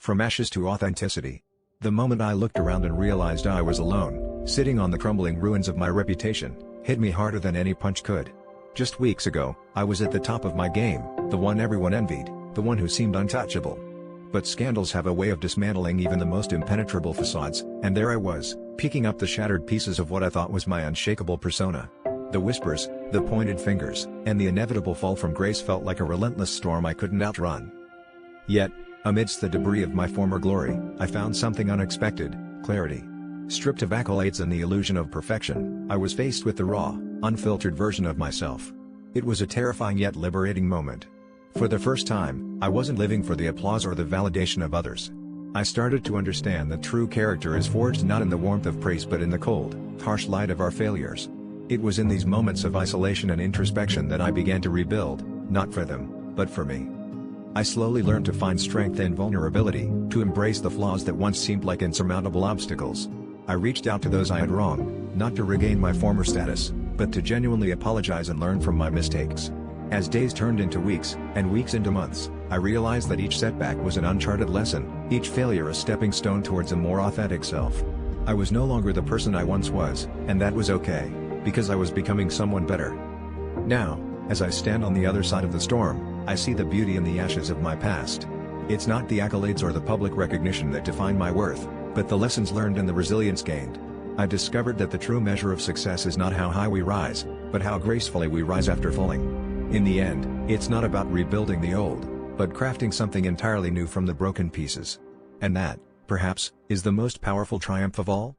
From ashes to authenticity. The moment I looked around and realized I was alone, sitting on the crumbling ruins of my reputation, hit me harder than any punch could. Just weeks ago, I was at the top of my game, the one everyone envied, the one who seemed untouchable. But scandals have a way of dismantling even the most impenetrable facades, and there I was, picking up the shattered pieces of what I thought was my unshakable persona. The whispers, the pointed fingers, and the inevitable fall from grace felt like a relentless storm I couldn't outrun. Yet, amidst the debris of my former glory, I found something unexpected: clarity. Stripped of accolades and the illusion of perfection, I was faced with the raw, unfiltered version of myself. It was a terrifying yet liberating moment. For the first time, I wasn't living for the applause or the validation of others. I started to understand that true character is forged not in the warmth of praise but in the cold, harsh light of our failures. It was in these moments of isolation and introspection that I began to rebuild, not for them, but for me. I slowly learned to find strength in vulnerability, to embrace the flaws that once seemed like insurmountable obstacles. I reached out to those I had wronged, not to regain my former status, but to genuinely apologize and learn from my mistakes. As days turned into weeks, and weeks into months, I realized that each setback was an uncharted lesson, each failure a stepping stone towards a more authentic self. I was no longer the person I once was, and that was okay, because I was becoming someone better. Now, as I stand on the other side of the storm, I see the beauty in the ashes of my past. It's not the accolades or the public recognition that define my worth, but the lessons learned and the resilience gained. I discovered that the true measure of success is not how high we rise, but how gracefully we rise after falling. In the end, it's not about rebuilding the old, but crafting something entirely new from the broken pieces. And that, perhaps, is the most powerful triumph of all.